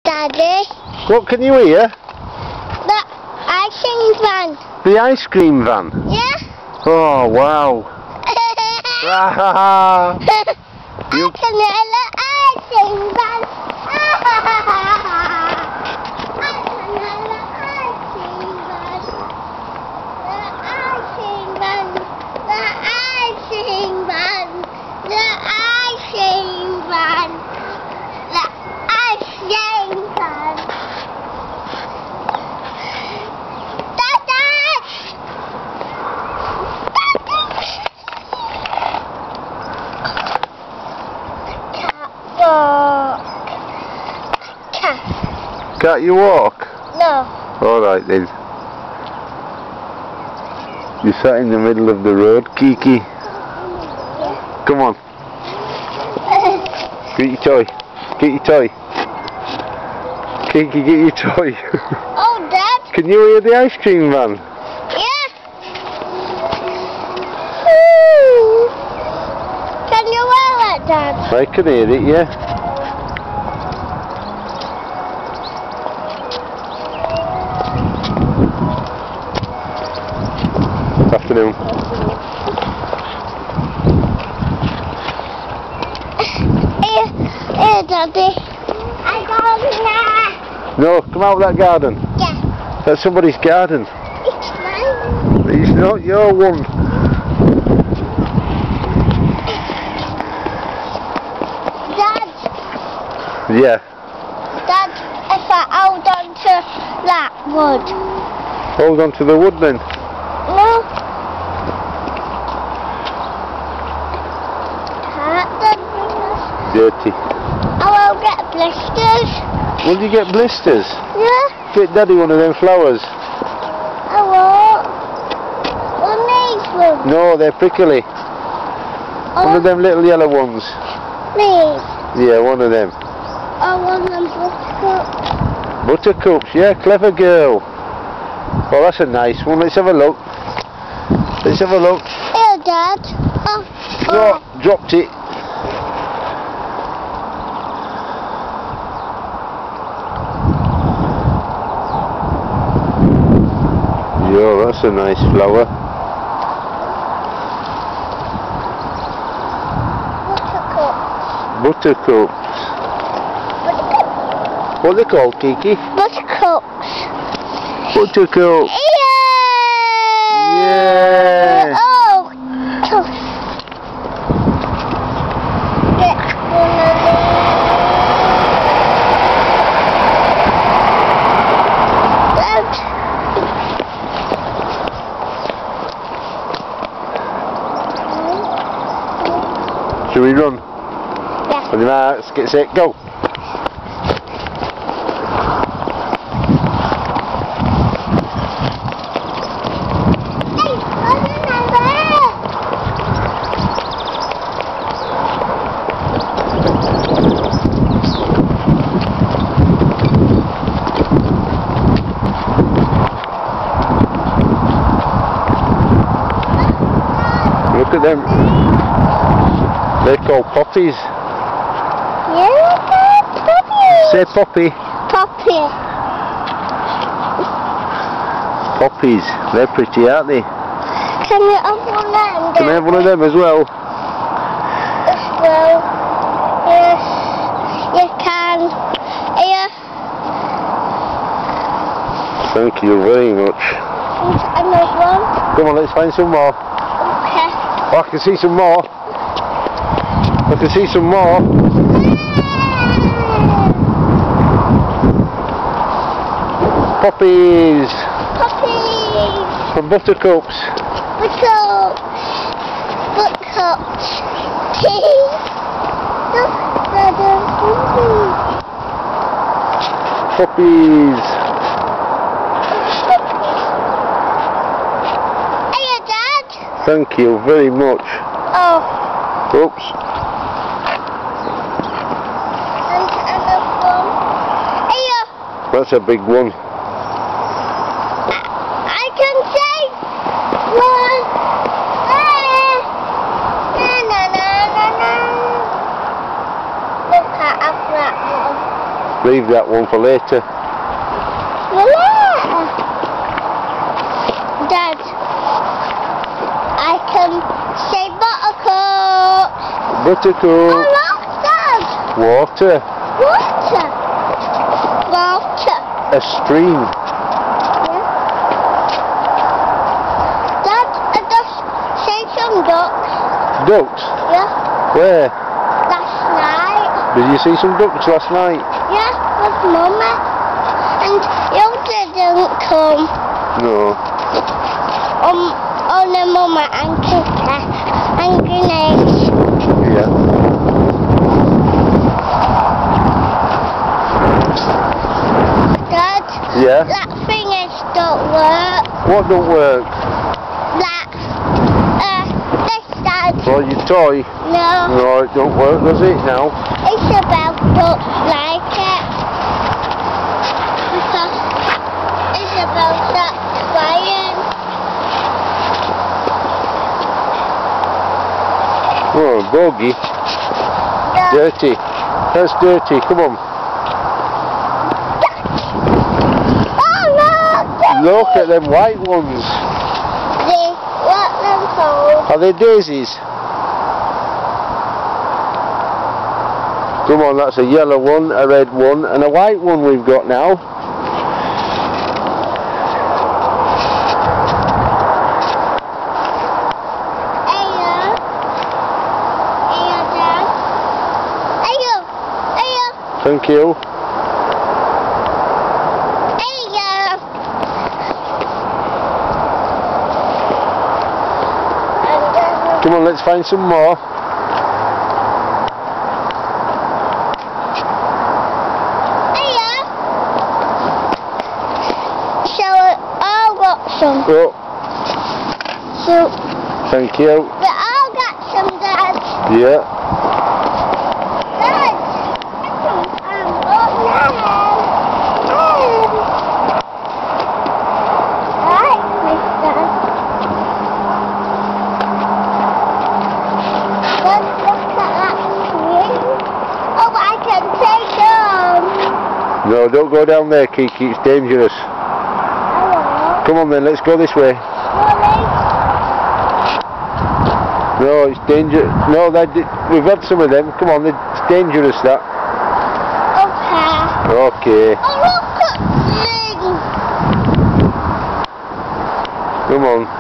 Daddy. What can you hear? The ice cream van. The ice cream van? Yeah? Oh, wow. I can hear the ice cream van. I can hear the ice cream van. The ice cream van. The ice cream van. The ice cream van. The ice cream van. Can't you walk? No. Alright then. You sat in the middle of the road, Kiki. Yeah. Come on. Get your toy. Get your toy. Kiki, get your toy. Oh, Dad. Can you hear the ice cream van? Yeah. Ooh. Can you wear it, Dad? I can hear it, yeah. Afternoon. Here, Daddy. I got it. No, come out of that garden. Yeah. That's somebody's garden. It's mine. It's not your one. Dad. Yeah. Dad, if I hold on to that wood. Hold on to the wood then. No. Dirty. I will get blisters. Will you get blisters? Yeah. Get Daddy one of them flowers. I won't. One these ones. No, they're prickly. One of them little yellow ones. These. Yeah, one of them. I want them buttercups. Buttercups, yeah, clever girl. Oh, that's a nice one. Let's have a look. Let's have a look. Here, Dad. Oh, dropped it. Yeah, that's a nice flower. Buttercups. Buttercups. What are they called, Kiki? Buttercups. Buttercups. Yeah. Yeah. Oh. Get one of these. Shall we run? Yeah. On your marks, get set, go. Look at them. They're called poppies. Yeah, poppies. Say poppy. Poppy. Poppies. They're pretty, aren't they? Can you have one of them? Can I have one of them as well? As well. Yes. You can. Here. Thank you very much. Another one. Come on, let's find some more. Okay. Oh, I can see some more. I can see some more. Poppies. Poppies. From buttercups. Buttercups. Buttercups. Look, Poppies. Hiya, Dad. Thank you very much. Oh. Oops. And another one. Hiya. That's a big one. I can see one. Na na na na na. Look at that one. leave that one for later. Dad, I can say buttercup. Buttercup. Oh look, Dad. Water. Water. Water. A stream. Yeah. Dad, I just say some ducks. Ducks? Yeah. Where? Last night. Did you see some ducks last night? Yeah, with Mummy. And you didn't come. No. Only Mummy and Kitty and Grenades. Yeah. Dad, Yeah? that thing is don't work. What don't work? That, this Dad. Well, your toy? No, No, it don't work, does it now? Isabel don't like it. Because Isabel's not crying. Oh, bogey. Yeah. Dirty. That's dirty, come on. Oh Look at them white ones. What them called? Are they daisies? Come on, that's a yellow one, a red one, and a white one we've got now. Ayo. Ayo, Dad. Ayo. Ayo. Thank you. Ayo. Come on, let's find some more. Ayo. So I got some. Oh, So thank you. we all got some, Dad. Yeah. Dad. Right, Mister. Let's look at that tree. Oh, I can take them. No, don't go down there, Kiki, it's dangerous. Hello. Come on then, let's go this way. Mommy. No, it's dangerous. No, we've had some of them. Come on, it's dangerous, that. Okay. Okay. Oh, look at things. Come on.